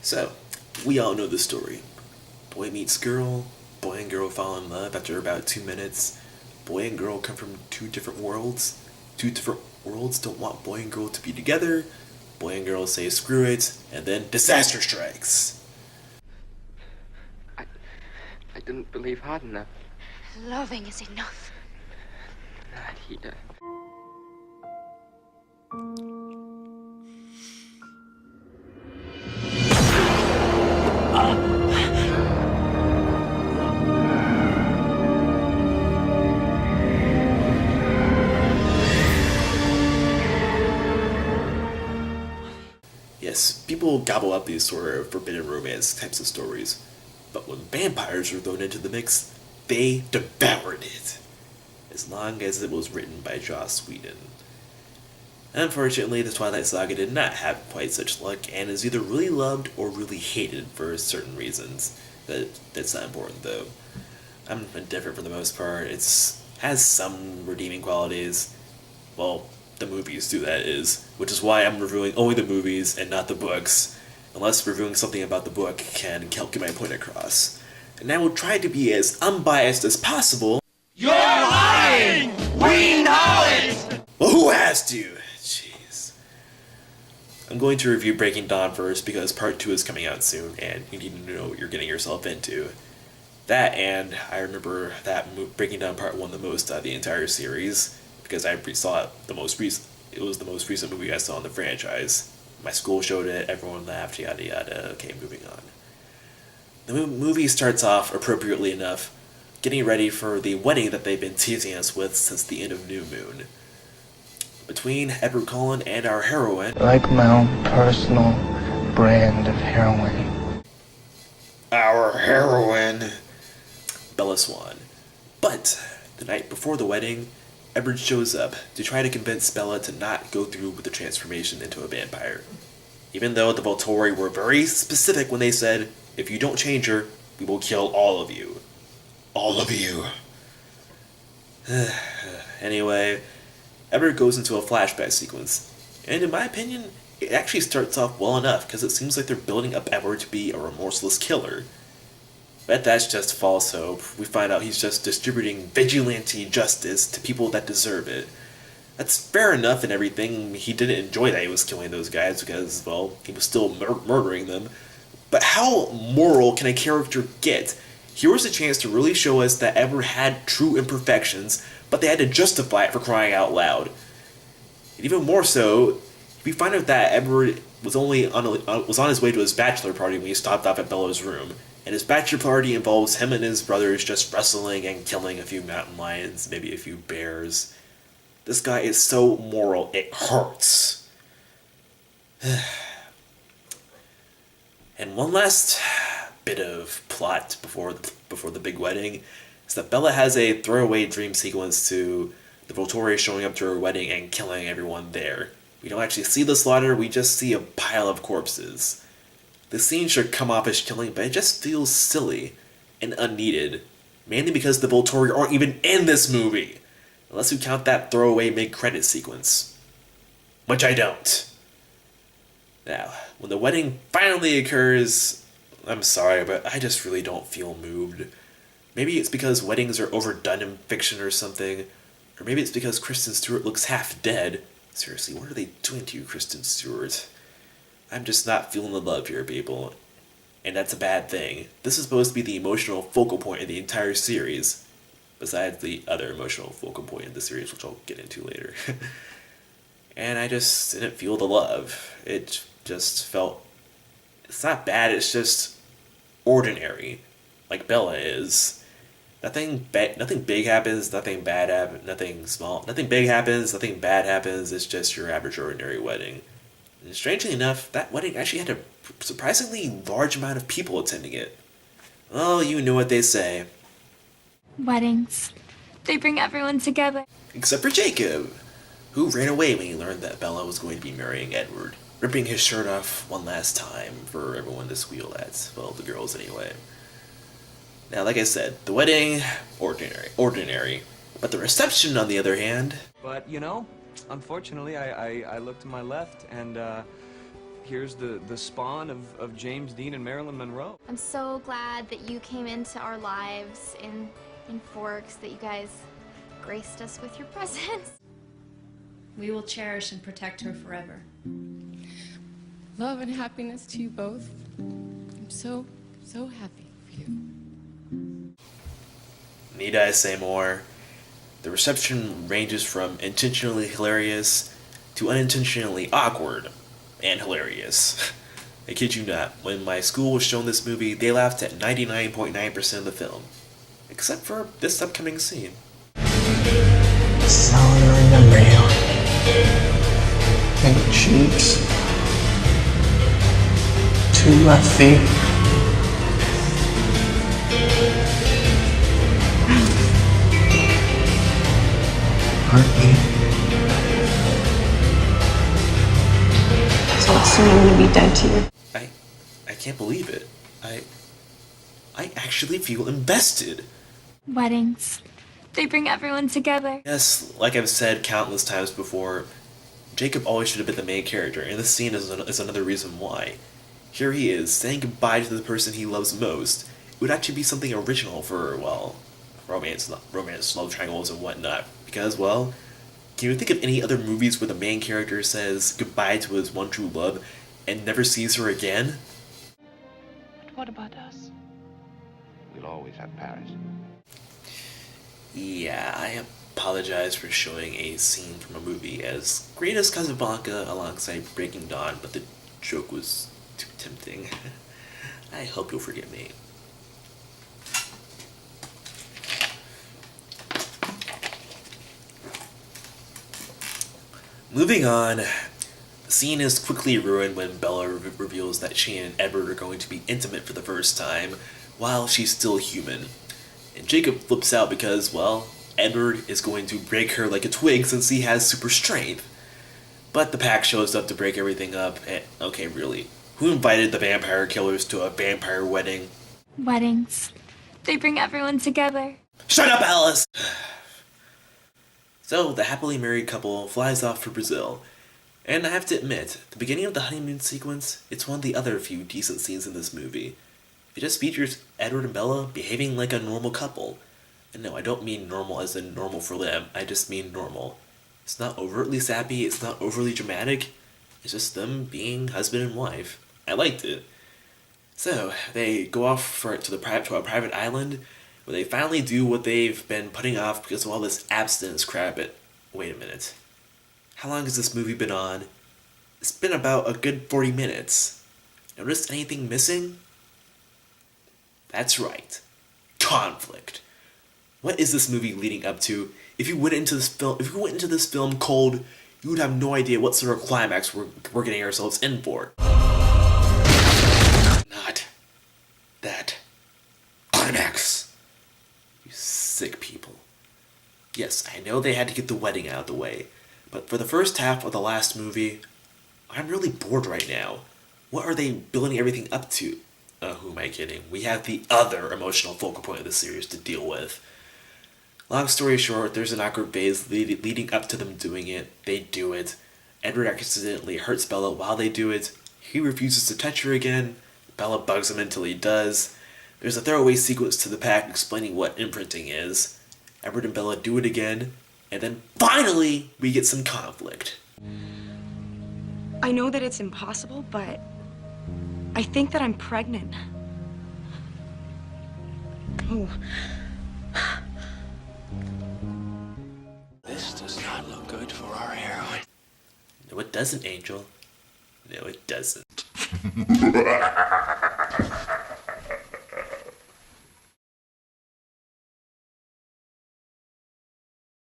So, we all know the story. Boy meets girl, boy and girl fall in love after about 2 minutes. Boy and girl come from two different worlds. Two different worlds don't want boy and girl to be together. Boy and girl say screw it, and then disaster strikes. I didn't believe hard enough. Loving is enough. Not here. Yes, people gobble up these sort of forbidden romance types of stories, but when vampires were thrown into the mix, they devoured it, as long as it was written by Joss Whedon. Unfortunately, the Twilight Saga did not have quite such luck, and is either really loved or really hated for certain reasons. That's not important though. I'm indifferent for the most part. It's has some redeeming qualities. Well, the movies do, that is, which is why I'm reviewing only the movies and not the books, unless reviewing something about the book can help get my point across. And I will try to be as unbiased as possible. You're lying! We know it! Well, who asked you? Jeez. I'm going to review Breaking Dawn first because part 2 is coming out soon, and you need to know what you're getting yourself into. That, and I remember that Breaking Dawn Part 1 the most out of the entire series, because I saw it it was the most recent movie I saw in the franchise. My school showed it, everyone laughed, yada yada. Okay, moving on. The movie starts off appropriately enough, getting ready for the wedding that they've been teasing us with since the end of New Moon. Between Edward Cullen and our heroine, like my own personal brand of heroin. Our heroine, Bella Swan. But the night before the wedding, Edward shows up to try to convince Bella to not go through with the transformation into a vampire. Even though the Volturi were very specific when they said, if you don't change her, we will kill all of you. All of you. Anyway, Edward goes into a flashback sequence, and in my opinion, it actually starts off well enough because it seems like they're building up Edward to be a remorseless killer. But that's just false hope. We find out he's just distributing vigilante justice to people that deserve it. That's fair enough and everything. He didn't enjoy that he was killing those guys because, well, he was still murdering them. But how moral can a character get? Here was a chance to really show us that Edward had true imperfections, but they had to justify it for crying out loud. And even more so, we find out that Edward was on his way to his bachelor party when he stopped off at Bella's room. And his bachelor party involves him and his brothers just wrestling and killing a few mountain lions, maybe a few bears. This guy is so moral, it hurts. And one last bit of plot before the big wedding is that Bella has a throwaway dream sequence to the Volturi showing up to her wedding and killing everyone there. We don't actually see the slaughter, we just see a pile of corpses. The scene should come off as killing, but it just feels silly and unneeded, mainly because the Volturi aren't even in this movie, unless you count that throwaway mid-credit sequence. Which I don't. Now, when the wedding finally occurs, I'm sorry, but I just really don't feel moved. Maybe it's because weddings are overdone in fiction or something, or maybe it's because Kristen Stewart looks half dead. Seriously, what are they doing to you, Kristen Stewart? I'm just not feeling the love here, people. And that's a bad thing. This is supposed to be the emotional focal point of the entire series, besides the other emotional focal point in the series, which I'll get into later. And I just didn't feel the love. It just felt... It's not bad, it's just ordinary. Like Bella is. Nothing big happens, nothing bad happens, nothing small. Nothing big happens, nothing bad happens, it's just your average ordinary wedding. And strangely enough, that wedding actually had a surprisingly large amount of people attending it. Well, you know what they say. Weddings. They bring everyone together. Except for Jacob, who ran away when he learned that Bella was going to be marrying Edward, ripping his shirt off one last time for everyone to squeal at. Well, the girls anyway. Now, like I said, the wedding, ordinary. But the reception, on the other hand... But, you know, unfortunately, I looked to my left, and here's the spawn of James Dean and Marilyn Monroe. I'm so glad that you came into our lives in Forks, that you guys graced us with your presence. We will cherish and protect her forever. Love and happiness to you both. I'm so happy for you. Need I say more? The reception ranges from intentionally hilarious to unintentionally awkward and hilarious. I kid you not, when my school was shown this movie, they laughed at 99.9% of the film. Except for this upcoming scene. Sour in the rail. And cheeks. 2 left feet. Heartbeat. So soon I'm gonna be dead to you. I can't believe it. I actually feel invested. Weddings. They bring everyone together. Yes, like I've said countless times before, Jacob always should have been the main character, and this scene is another reason why. Here he is, saying goodbye to the person he loves most. It would actually be something original for, well, romance, love triangles, and whatnot. Because, well, can you think of any other movies where the main character says goodbye to his one true love and never sees her again? But what about us? We'll always have Paris. Yeah, I apologize for showing a scene from a movie as great as Casablanca alongside Breaking Dawn, but the joke was too tempting. I hope you'll forgive me. Moving on, the scene is quickly ruined when Bella reveals that she and Edward are going to be intimate for the first time while she's still human. And Jacob flips out because, well, Edward is going to break her like a twig since he has super strength. But the pack shows up to break everything up, and okay, really, who invited the vampire killers to a vampire wedding? Weddings. They bring everyone together. Shut up, Alice! So, the happily married couple flies off for Brazil. And I have to admit, the beginning of the honeymoon sequence, it's one of the other few decent scenes in this movie. It just features Edward and Bella behaving like a normal couple. And no, I don't mean normal as in normal for them, I just mean normal. It's not overtly sappy, it's not overly dramatic, it's just them being husband and wife. I liked it. So, they go off to a private island, where they finally do what they've been putting off because of all this abstinence crap. But wait a minute. How long has this movie been on? It's been about a good 40 minutes. Notice anything missing? That's right. Conflict. What is this movie leading up to? If you went into this film cold, you would have no idea what sort of climax we're getting ourselves in for. Not that climax. You sick people. Yes, I know they had to get the wedding out of the way, but for the first half of the last movie, I'm really bored right now. What are they building everything up to? Who am I kidding? We have the other emotional focal point of the series to deal with. Long story short, there's an awkward phase leading up to them doing it. They do it. Edward accidentally hurts Bella while they do it. He refuses to touch her again. Bella bugs him until he does. There's a throwaway sequence to the pack explaining what imprinting is. Edward and Bella do it again. And then finally, we get some conflict. I know that it's impossible, but I think that I'm pregnant. Oh. This does not look good for our heroine. No, it doesn't, Angel. No, it doesn't.